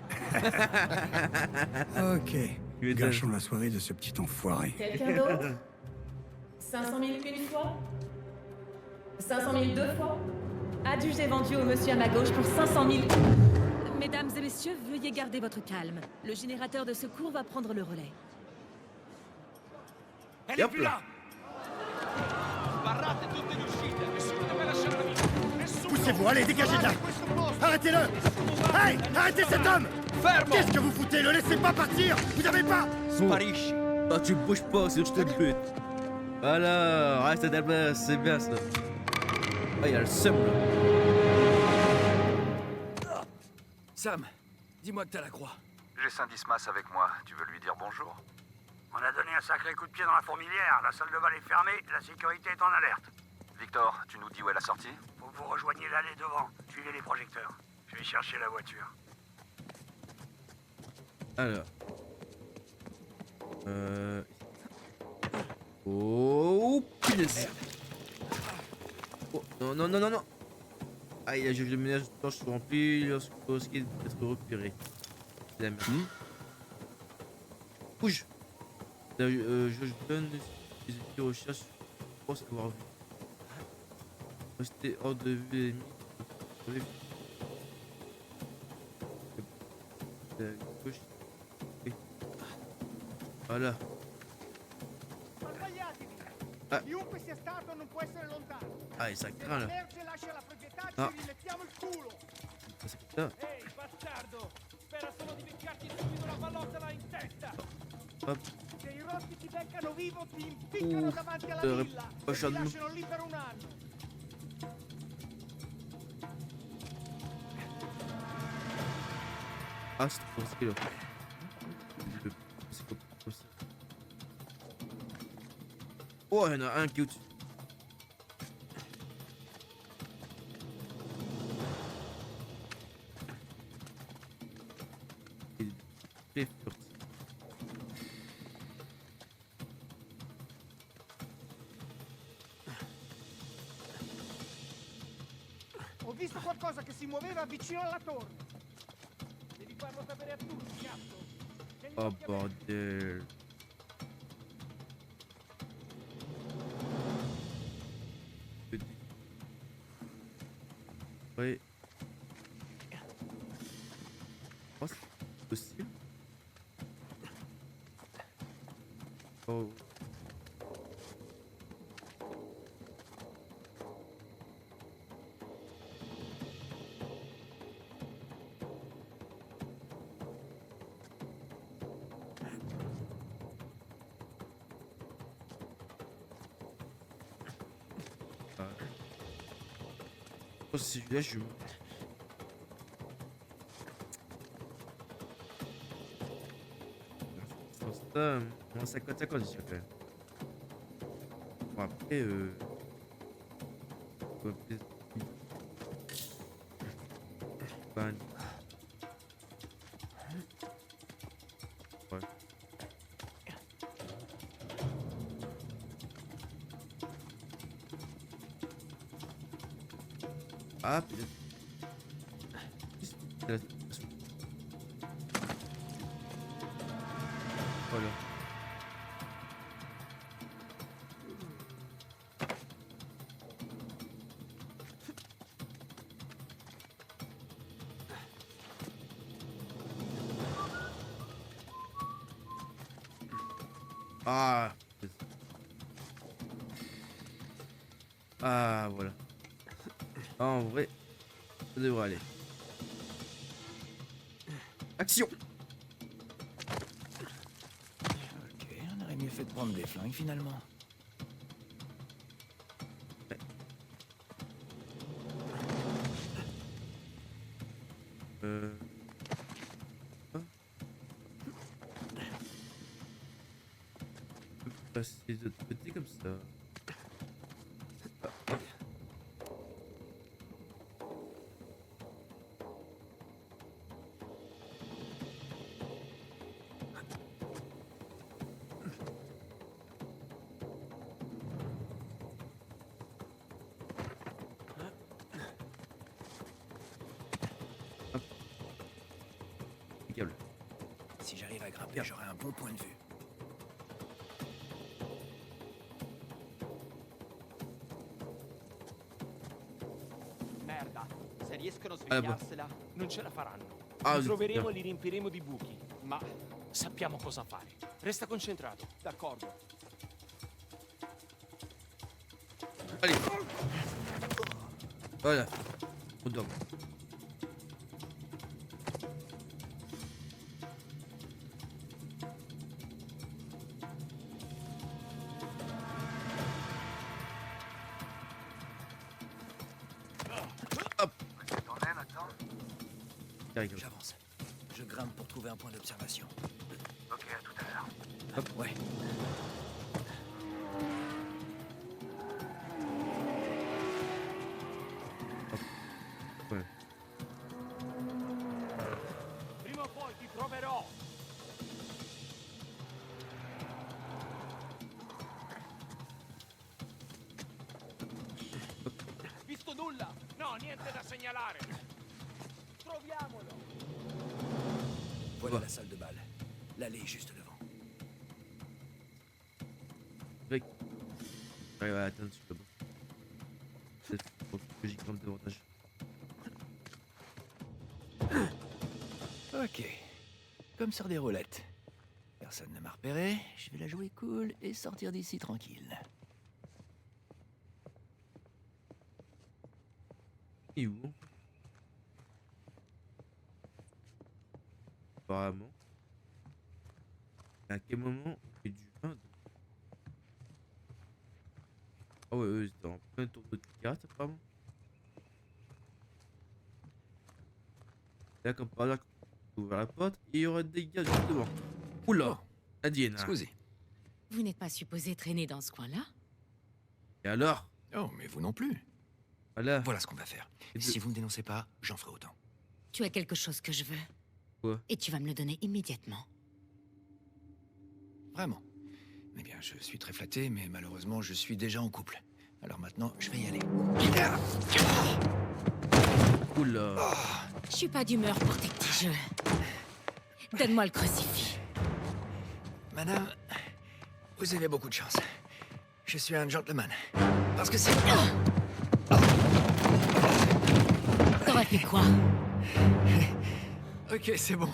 Ok. Gâchons la soirée de ce petit enfoiré. Quelqu'un d'autre? 500 000 une fois? 500 000 deux fois? Adjugé vendu au monsieur à ma gauche pour 500 000. Mesdames et messieurs, veuillez garder votre calme. Le générateur de secours va prendre le relais. Et hop là. Poussez-vous, allez, dégagez de là. Arrêtez-le. Hey, arrêtez cet homme. Qu'est-ce que vous foutez? Le laissez pas partir. Vous avez pas... Sparisci. Ah, tu bouges pas, sinon je te bute. Voilà, reste à ta place, c'est bien ça. Ah, il a le seum là. Sam, dis-moi que t'as la croix. J'ai Saint-Dismas avec moi. Tu veux lui dire bonjour? On a donné un sacré coup de pied dans la fourmilière. La salle de bal est fermée, la sécurité est en alerte. Victor, tu nous dis où est la sortie? Faut que vous rejoigniez l'allée devant. Suivez les projecteurs. Je vais chercher la voiture. Alors. Oh, punaise. Oh, non, non, non, non, non. Aïe, la jauge de ménage de torche se remplit lorsque vous risquez d'être repéré. C'est la merde. Bouge. La jauge donne des outils de recherche. Je pense avoir vu. Restez hors de vue de l'ennemi. Gauche. Et... Voilà. Ah. Chiunque sia stato non può essere lontano. Ah, ça craint là. Merce lascia la proprietà, Ah. ci rimettiamo il culo. Ça, c'est comme ça. Ehi, bastardo! Spera solo di beccarti subito una pallottola in testa. Hop. Se i rotti ti beccano vivo, ti impiccano davanti alla villa. E ti lasciami- lasciano lì per un anno. Ah, c'est trop risqué là. C'est pas possible. Oh, il y en a un qui est au-dessus. Il est très furtif. Ho visto qualcosa che si muoveva vicino alla torre. Devi farlo sapere a tutti, cazzo. Tieni Oh l'occhio aperto. bordel. Ouais. Oh, c'est possible. Oh. Oh, c'est celui-là, je suis mort. Sur ça, moins 50-50 ici quand même. Bon, après, on va peut-être. Ouais. Ah, peut-être. Voilà. Ah. Ah, voilà. Ah, en vrai, ça devrait aller. Action! Ok, on aurait mieux fait de prendre des flingues finalement. Ouais. Ah. On peut passer de l'autre côté comme ça. Impeccable. Si j'arrive à grimper, j'aurai un bon point de vue. Merda, se riescono a boh. svegliarsela, non ce la faranno. Ah, Li troveremo no. e li riempiremo di buchi, ma sappiamo cosa fare. Resta concentrato. D'accordo. Allez. Voilà. On dort. Hop. J'avance. Je grimpe pour trouver un point d'observation. Ok, à tout à l'heure. Hop, ouais. Ouais. Prima o poi ti troverò. Visto nulla? No, niente da segnalare. Troviamolo. Voilà la salle de bal. L'allée est juste devant. Mec. J'arrive à atteindre ce là-bas. Peut-être que j'y grimpe davantage. Ok. Comme sur des roulettes. Personne ne m'a repéré. Je vais la jouer cool et sortir d'ici tranquille. Et où? Apparemment. À quel moment on fait du vin? Ah ouais, eux, c'était en plein tour de carte apparemment. Là, comme par hasard, quand on ouvre la porte, il y aura des gars juste devant. Oula, la Diana. Excusez. Vous n'êtes pas supposé traîner dans ce coin-là? Et alors? Oh, mais vous non plus. Voilà. Voilà ce qu'on va faire. Si vous ne dénoncez pas, j'en ferai autant. Tu as quelque chose que je veux. Quoi? Et tu vas me le donner immédiatement. Vraiment. Eh bien, je suis très flatté, mais malheureusement, je suis déjà en couple. Alors maintenant, je vais y aller. Oula. Je suis pas d'humeur pour tes petits jeux. Donne-moi le crucifix. Madame, vous avez beaucoup de chance. Je suis un gentleman. Parce que c'est... T'aurais fait quoi? Ok, c'est bon.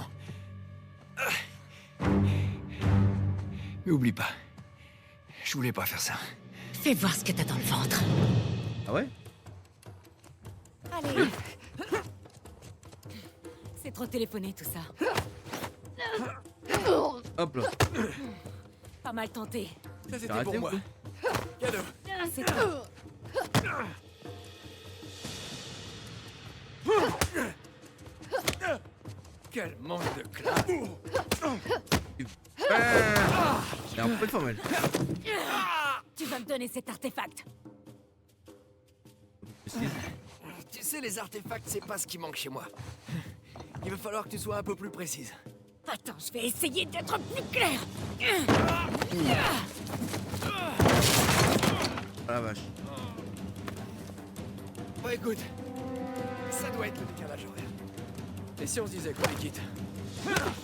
Mais oublie pas. Je voulais pas faire ça. Fais voir ce que t'as dans le ventre. Ah ouais? Allez. C'est trop téléphoné tout ça. Hop là. Pas mal tenté. Ça, T'as c'était raté pour ou moi. quoi? Cadeau. C'est toi. Quel manque de classe. C'est un peu formel. Tu vas me donner cet artefact. Tu sais, les artefacts, c'est pas ce qui manque chez moi. Il va falloir que tu sois un peu plus précise. Attends, je vais essayer d'être plus clair. Oh la vache. Bon, écoute, ça doit être le décalage horaire. Et si on se disait qu'on les quitte?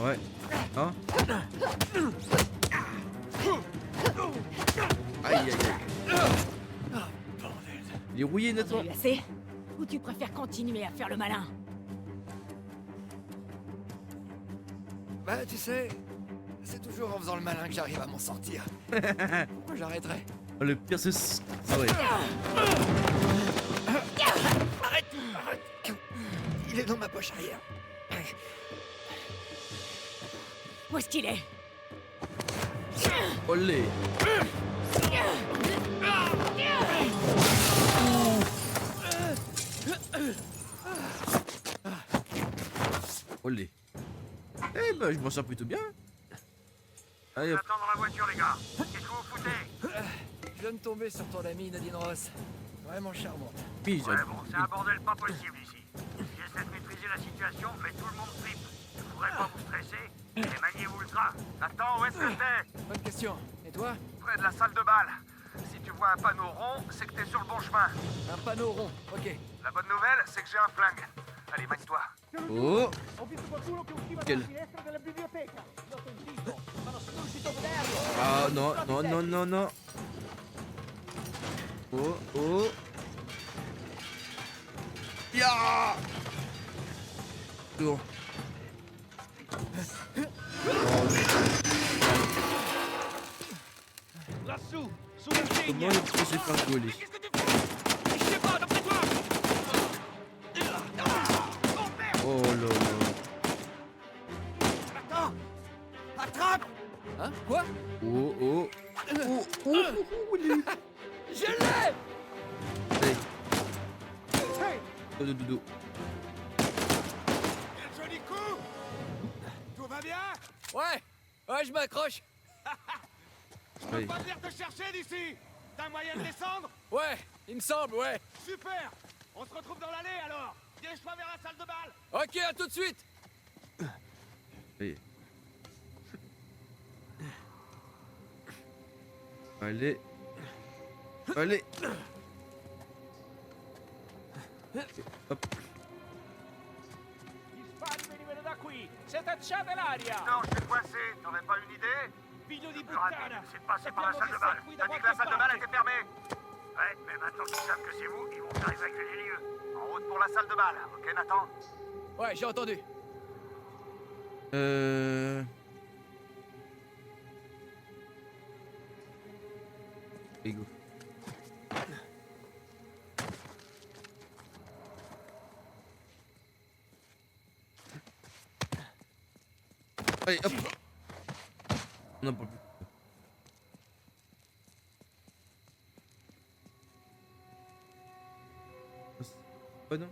Ouais. Hein? Aïe aïe aïe. Il est rouillé T'as nettement. eu assez? Ou tu préfères continuer à faire le malin? Bah, tu sais, c'est toujours en faisant le malin que j'arrive à m'en sortir. Pourquoi j'arrêterais? Oh, le pire c'est... Ah ouais. Arrête! Il est dans ma poche arrière. Où est-ce qu'il est? Olé. Olé. Eh ben, je m'en sors plutôt bien. Allez, hop. Attends dans la voiture, les gars. Qu'est-ce que vous foutez? Je viens de tomber sur ton amie Nadine Ross. Vraiment charmante. Puis, Ouais, bon, c'est un bordel pas possible ici. J'essaie de maîtriser la situation, mais tout le monde flippe. Vous ne pourrez pas vous stresser et maniez-vous ultra. Attends, où est-ce que c'est? Bonne question. Et toi? Près de la salle de bal. Si tu vois un panneau rond, c'est que t'es sur le bon chemin. Un panneau rond. Ok. La bonne nouvelle, c'est que j'ai un flingue. Allez, manie-toi. Oh. Ho visto qualcuno che usciva Quel- dalla finestra della biblioteca. L'ho sentito, ma non sono riuscito a vederlo. Ah non, non, non, non, non. Oh, oh. Ya. Bon. Lassù, sulla Comment il peut se faire gauler? Je sais pas, d'après toi. Oh là là. Attends! Attrape! Hein? Quoi? Oh, oh. Oh, oh, oh, lui. Je l'ai! Allez. Dodo, dodo. Quel joli coup. Tout va bien? Ouais! Ouais, je m'accroche! Je peux Allez. pas venir te chercher d'ici. T'as un moyen de descendre? Ouais, il me semble, ouais. Super. On se retrouve dans l'allée alors. Dirige-toi vers la salle de bal. Ok, à tout de suite! Allez. Allez. Allez. Hop. Gli spari venivano da qui. Si è tacciata l'aria. Non, je suis coincé. T'en as pas une idée? Figlio di puttana. C'est de passer par la salle de bal. T'as dit que la salle de bal était fermée. Ouais, mais maintenant qu'ils savent que c'est vous, ils vont faire évacuer les lieux. En route pour la salle de bal. Ok, Nathan? Ouais, j'ai entendu. Allez, go. Allez, hop. On n'en parle plus. Oh non.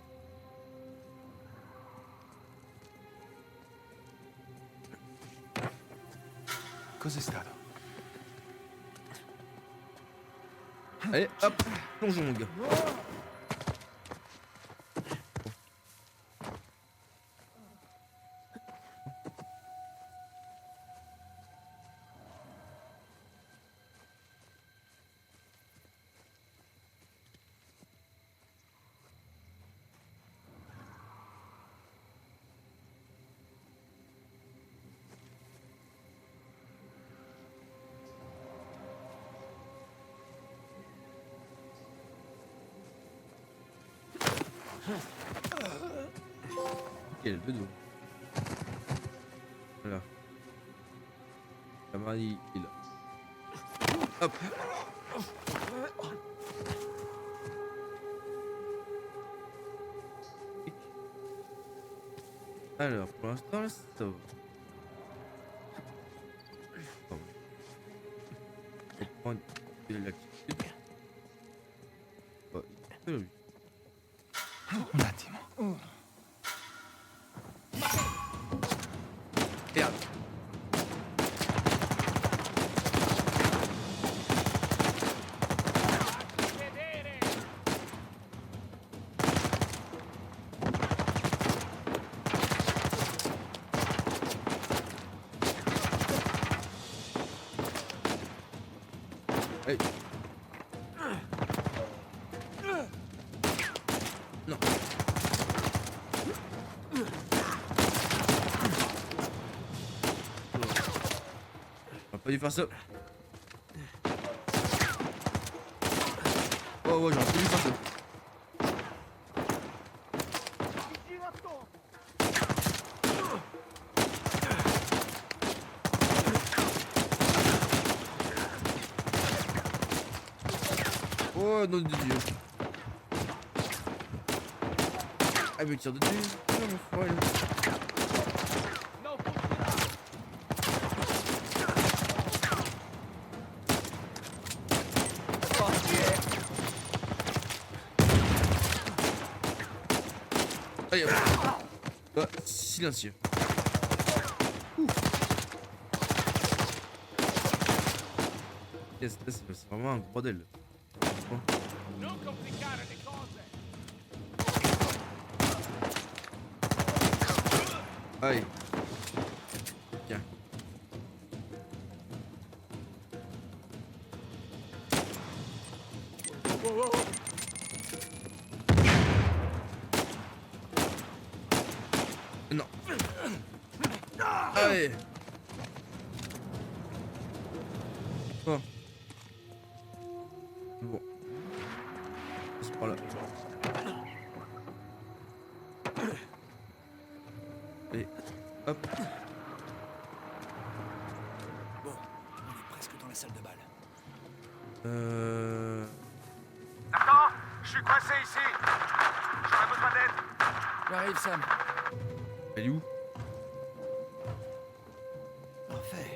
Cos'è stato? Allez, hop. Plongeons, mon gars. Quel peu d'eau. Voilà. Camarade, il est là. Hop. Alors, pour l'instant, ça va. Bon. On va prendre de l'activité. Ouais. lui. Un attimo. Merde. Hey. Non. On va pas dû faire ça. Oh ouais, j'aurais pas dû faire ça. Oh nom de Dieu. Ah mais tire de Dieu. Non mon frère. Allez hop. Ah, silencieux. Yes, c'est vraiment un bordel. Non complicare le cose. Allez. Tiens. Non. Allez. Oh. Bon. C'est par là. Et hop. Bon, on est presque dans la salle de bal. Attends, je suis coincé ici. J'aurais besoin d'aide. J'arrive, Sam. Elle est où? Parfait.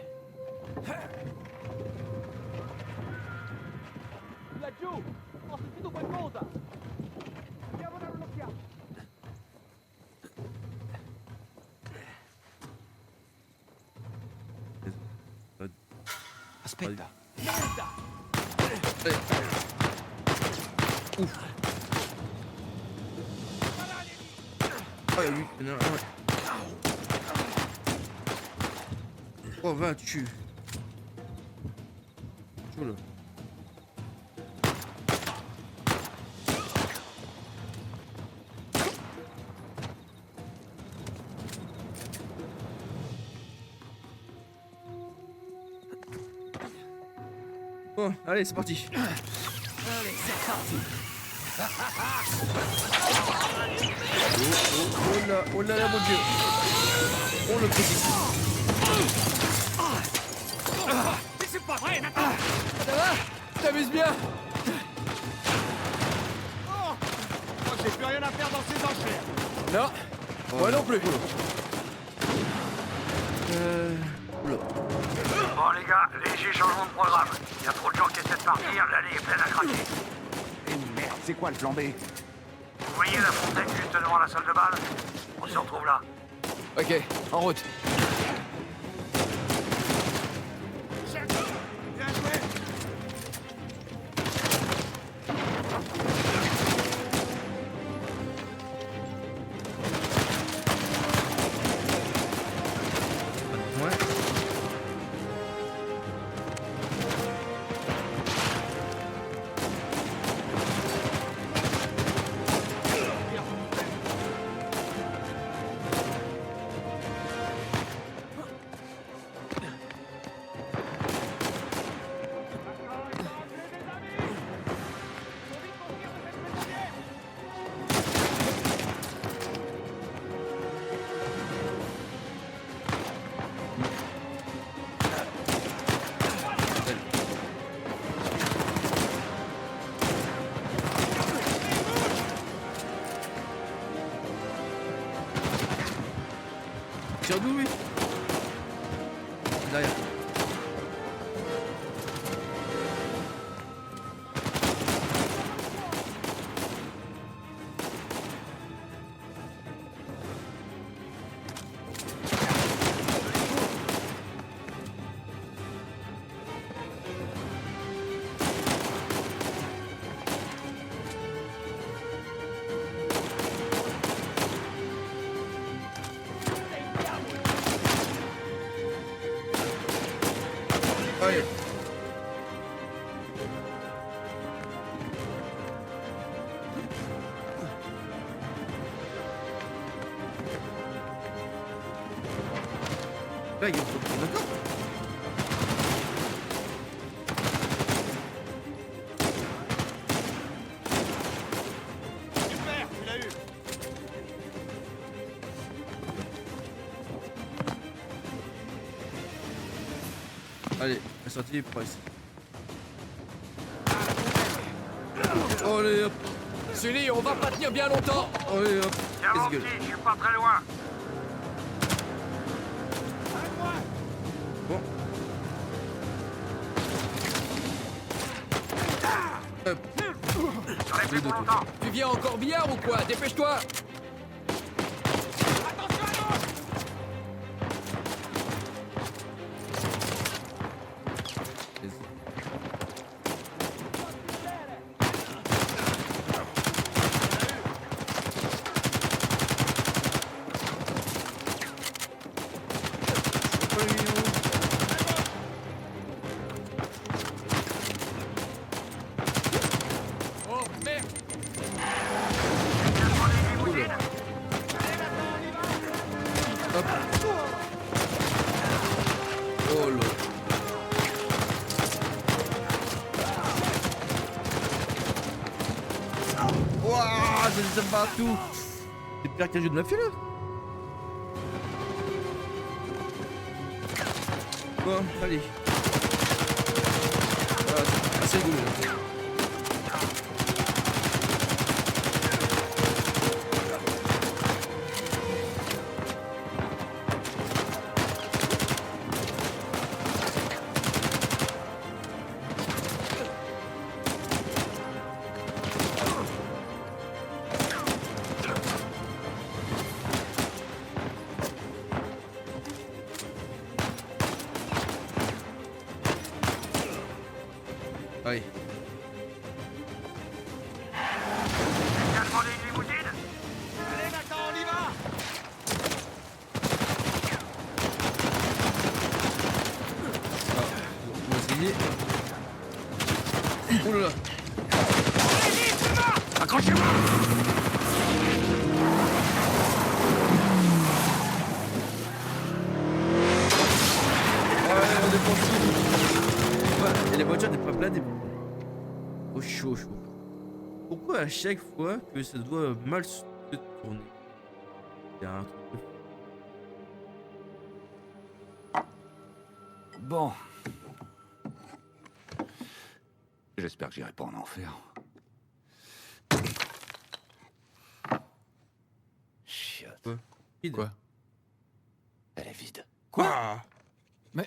Laggiù, ho sentito qualcosa. Andiamo a dare un'occhiata. Aspetta. Merda! Ouf. Oh, il y a lui. Non, ouais. Oh, va, tue. Chaud là. Bon, allez, c'est parti. Allez, c'est parti. Oh là là, mon Dieu. Oh le petit. Mais c'est pas vrai, Nathan! Ça va? T'amuses bien? Oh, j'ai plus rien à faire dans ces enchères. Non. Moi non plus. Oula. Bon, les gars, léger changement de programme. Il y a trop de gens qui essaient de partir, l'allée est pleine à craquer. Et merde, c'est quoi le plan B? Vous voyez la fontaine juste devant la salle de bal? On se retrouve là. Ok, en route. Bien joué! Ouais. Tire d'où lui? Derrière. Là, il y a d'accord. Super, tu l'as eu. Allez, la sortie pour ici. Allez hop, Sully, on va pas tenir bien longtemps. allez hop. Tiens, mon Let's petit, go. je suis pas très loin. Bon. Hop. J'en ai plus pour longtemps. Tu viens encore billard ou quoi? Dépêche-toi. Oh merde. Hop. Oh là. Wouah, ça descend partout. C'est pire qu'un jeu de mafia là. Bon, allez. Ah, c'est rigolo là. Allez. Tu as demandé une limousine? Allez, Nathan, on y va. On va essayer. Oh là là. Accrochez-vous. Ouais, on défonce tout. Ouais, et les voitures n'étaient pas blindées. Oh chaud, chaud. Pourquoi à chaque fois que ça doit mal se tourner? Il y a un truc. Bon. J'espère que j'irai pas en enfer. Chiotte. Quoi? Vide. Quoi? Elle est vide. Quoi? Mais...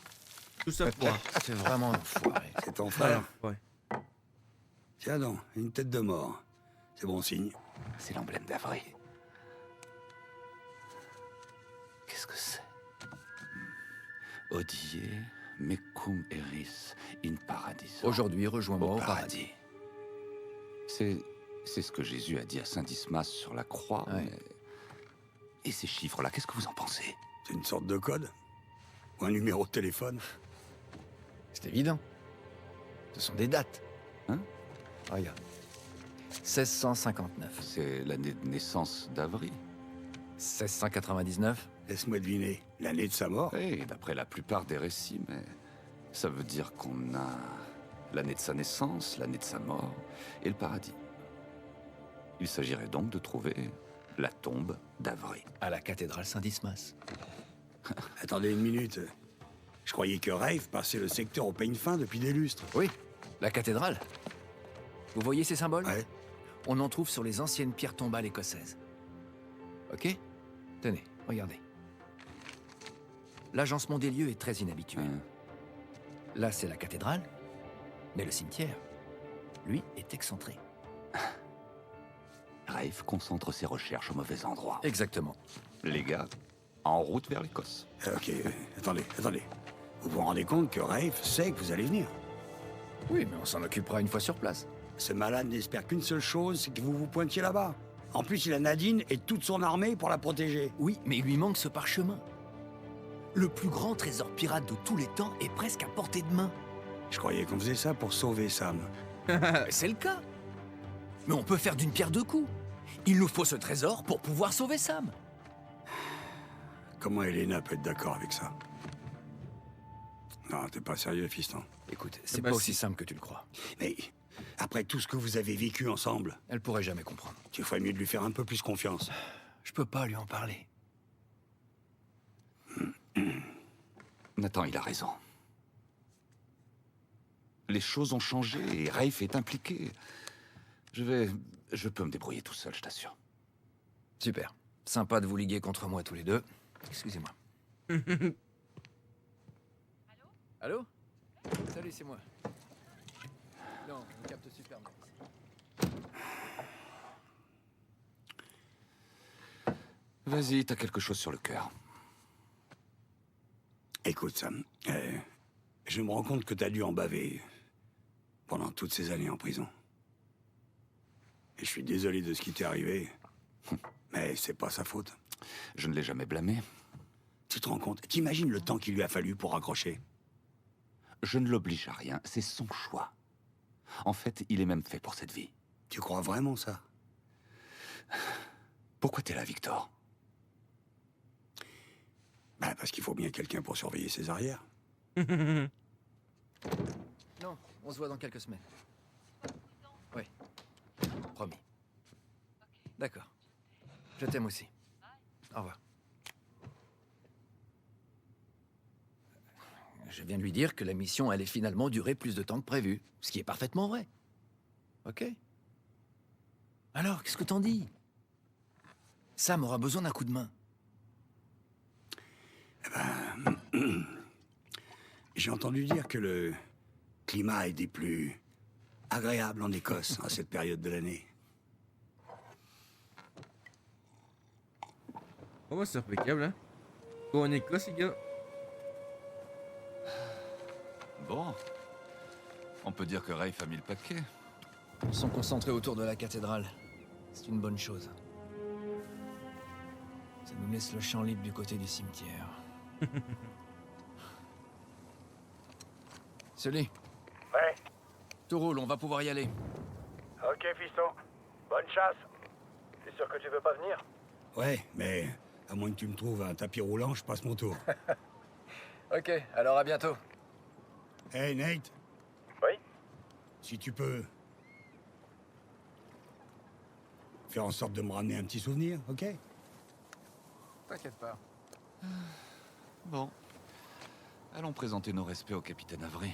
Tout ça pour un. C'est vraiment un enfoiré. C'est ton frère. Ouais. Tiens donc, une tête de mort. C'est bon signe. C'est l'emblème d'Avray. Qu'est-ce que c'est? Odie, mecum eris in paradis. Aujourd'hui, rejoins-moi au paradis. C'est ce que Jésus a dit à Saint Dismas sur la croix. Ouais. Mais... Et ces chiffres-là, qu'est-ce que vous en pensez? C'est une sorte de code? Ou un numéro de téléphone? C'est évident. Ce sont des dates. Hein? Regarde. 1659. C'est l'année de naissance d'Avry. 1699. Laisse-moi deviner. L'année de sa mort? Oui, d'après la plupart des récits, mais ça veut dire qu'on a l'année de sa naissance, l'année de sa mort et le paradis. Il s'agirait donc de trouver la tombe d'Avray. À la cathédrale Saint-Dismas. Attendez une minute. Je croyais que Rafe passait le secteur au peigne fin depuis des lustres. Oui, la cathédrale. Vous voyez ces symboles? Ouais. On en trouve sur les anciennes pierres tombales écossaises. Ok? Tenez, regardez. L'agencement des lieux est très inhabituel. Là, c'est la cathédrale, mais le cimetière, lui, est excentré. Rafe concentre ses recherches au mauvais endroit. Exactement. Les gars, en route vers l'Écosse. Ok, attendez. Vous vous rendez compte que Rafe sait que vous allez venir? Oui, mais on s'en occupera une fois sur place. Ce malade n'espère qu'une seule chose, c'est que vous vous pointiez là-bas. En plus, il a Nadine et toute son armée pour la protéger. Oui, mais il lui manque ce parchemin. Le plus grand trésor pirate de tous les temps est presque à portée de main. Je croyais qu'on faisait ça pour sauver Sam. C'est le cas. Mais on peut faire d'une pierre deux coups. Il nous faut ce trésor pour pouvoir sauver Sam. Comment Elena peut être d'accord avec ça? Non, t'es pas sérieux, fiston. Écoute, c'est bah pas si. aussi simple que tu le crois. Mais après tout ce que vous avez vécu ensemble, Elle pourrait jamais comprendre. tu ferais mieux de lui faire un peu plus confiance. Je peux pas lui en parler. Nathan, il a raison. Les choses ont changé et Rafe est impliqué. Je peux me débrouiller tout seul, je t'assure. Super. Sympa de vous liguer contre moi tous les deux. Excusez-moi. Allô? Salut, c'est moi. Non, on capte super bien. Vas-y, t'as quelque chose sur le cœur. Écoute, Sam, je me rends compte que t'as dû en baver pendant toutes ces années en prison. Et je suis désolé de ce qui t'est arrivé, mais c'est pas sa faute. Je ne l'ai jamais blâmé. Tu te rends compte? T'imagines le temps qu'il lui a fallu pour raccrocher? Je ne l'oblige à rien, c'est son choix. En fait, il est même fait pour cette vie. Tu crois vraiment ça? Pourquoi t'es là, Victor? Bah, parce qu'il faut bien quelqu'un pour surveiller ses arrières. Non, on se voit dans quelques semaines. Oui. Promis. D'accord. Je t'aime aussi. Au revoir. Je viens de lui dire que la mission allait finalement durer plus de temps que prévu, ce qui est parfaitement vrai. Ok? Alors, qu'est-ce que t'en dis? Sam aura besoin d'un coup de main. J'ai entendu dire que le climat est des plus agréables en Écosse à cette période de l'année. Oh, bah, c'est impeccable, hein. Bon, en Écosse, les gars. Bon. On peut dire que Rafe a mis le paquet. Ils sont concentrés autour de la cathédrale. C'est une bonne chose. Ça nous laisse le champ libre du côté du cimetière. Sully. Ouais. Tout roule, on va pouvoir y aller. Ok, fiston. Bonne chasse. T'es sûr que tu veux pas venir? Ouais, mais à moins que tu me trouves un tapis roulant, je passe mon tour. Ok, alors à bientôt. Hey, Nate. Oui? Si tu peux faire en sorte de me ramener un petit souvenir, ok? T'inquiète pas. Bon. Allons présenter nos respects au capitaine Avery.